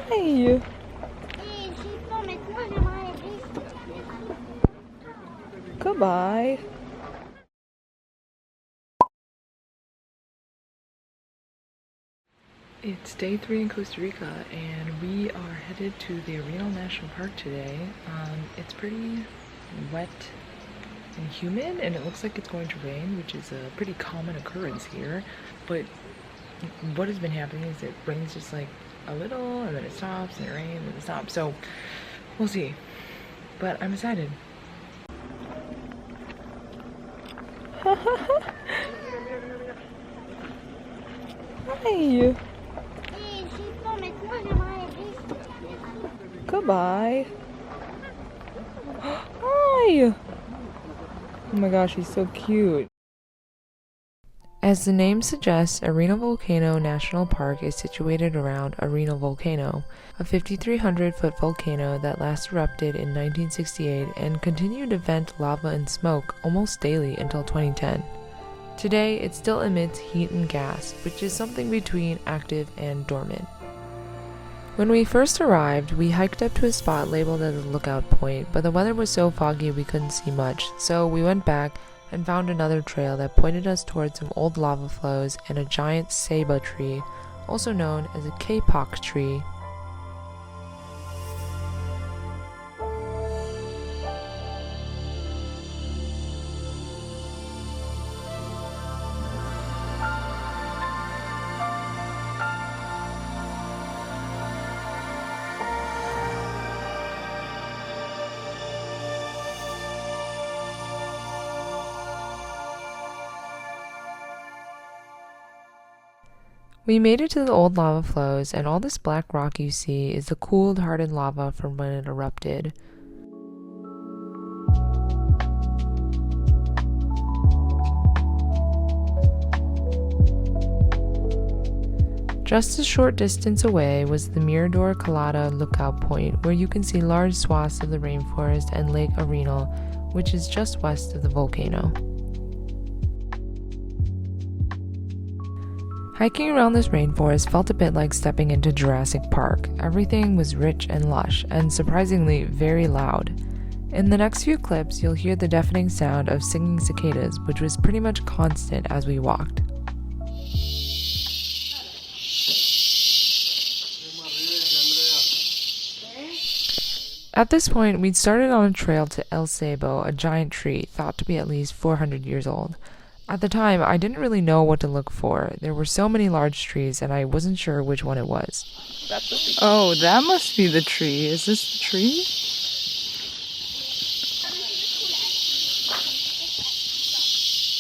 Hey. Goodbye. It's day 3 in Costa Rica, and we are headed to the Arenal National Park today. It's pretty wet and humid, and it looks like it's going to rain, which is a pretty common occurrence here. But what has been happening is it rains just like a little, and then it stops, and it rains, and it stops. So we'll see. But I'm excited. Hi. Goodbye. Hi. Oh my gosh, he's so cute. As the name suggests, Arenal Volcano National Park is situated around Arenal Volcano, a 5,300-foot volcano that last erupted in 1968 and continued to vent lava and smoke almost daily until 2010. Today, it still emits heat and gas, which is something between active and dormant. When we first arrived, we hiked up to a spot labeled as a lookout point, but the weather was so foggy we couldn't see much, so we went back and found another trail that pointed us towards some old lava flows and a giant ceiba tree, also known as a kapok tree. We made it to the old lava flows, and all this black rock you see is the cooled, hardened lava from when it erupted. Just a short distance away was the Mirador Colada lookout point, where you can see large swaths of the rainforest and Lake Arenal, which is just west of the volcano. Hiking around this rainforest felt a bit like stepping into Jurassic Park. Everything was rich and lush, and surprisingly very loud. In the next few clips, you'll hear the deafening sound of singing cicadas, which was pretty much constant as we walked. At this point, we'd started on a trail to El Ceibo, a giant tree thought to be at least 400 years old. At the time, I didn't really know what to look for. There were so many large trees, and I wasn't sure which one it was. Oh, that must be the tree. Is this the tree?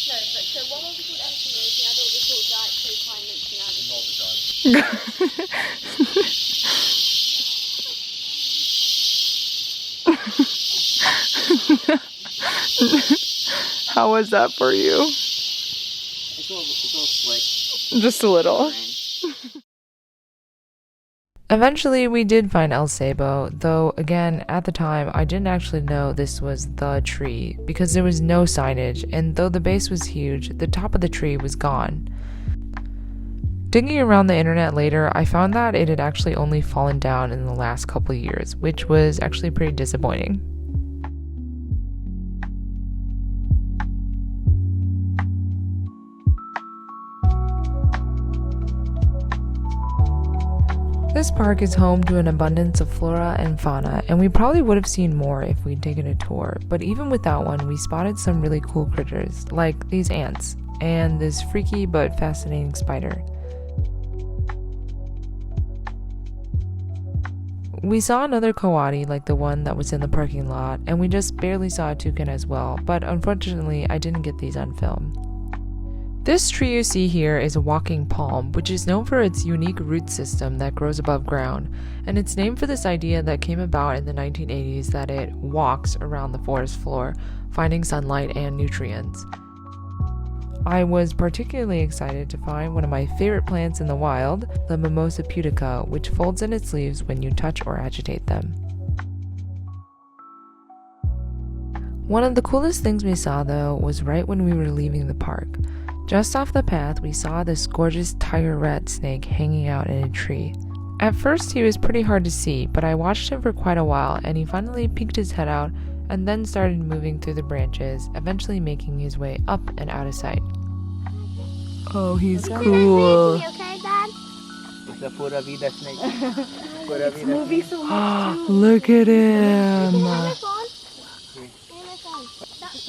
No, but so one will be called Anthony, the other will be called like 2 times each now. How was that for you? It's all slick. Just a little. Eventually, we did find El Ceibo, though again, at the time, I didn't actually know this was the tree, because there was no signage, and though the base was huge, the top of the tree was gone. Digging around the internet later, I found that it had actually only fallen down in the last couple of years, which was actually pretty disappointing. This park is home to an abundance of flora and fauna, and we probably would have seen more if we'd taken a tour, but even without one, we spotted some really cool critters, like these ants, and this freaky but fascinating spider. We saw another coati like the one that was in the parking lot, and we just barely saw a toucan as well, but unfortunately I didn't get these on film. This tree you see here is a walking palm, which is known for its unique root system that grows above ground, and it's named for this idea that came about in the 1980s that it walks around the forest floor, finding sunlight and nutrients. I was particularly excited to find one of my favorite plants in the wild, the Mimosa pudica, which folds in its leaves when you touch or agitate them. One of the coolest things we saw, though, was right when we were leaving the park. Just off the path, we saw this gorgeous tiger rat snake hanging out in a tree. At first, he was pretty hard to see, but I watched him for quite a while, and he finally peeked his head out and then started moving through the branches, eventually making his way up and out of sight. Oh, he's cool. Okay, Dad? It's a pura vida snake. Pura vida Moving snake. so much too. Look at him. Give me my phone. Give me my phone. That's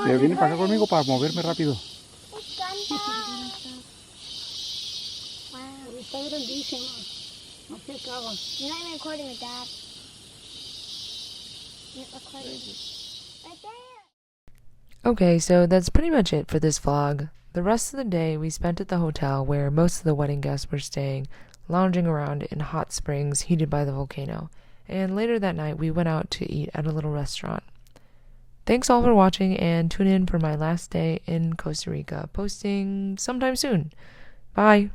Pero viene para acá conmigo para moverme rápido. Wow, está grandísimo. No se acaba. You're not even recording it, Dad. You're recording it. Right there. Okay, so that's pretty much it for this vlog. The rest of the day we spent at the hotel where most of the wedding guests were staying, lounging around in hot springs heated by the volcano. And later that night we went out to eat at a little restaurant. Thanks all for watching, and tune in for my last day in Costa Rica, posting sometime soon. Bye!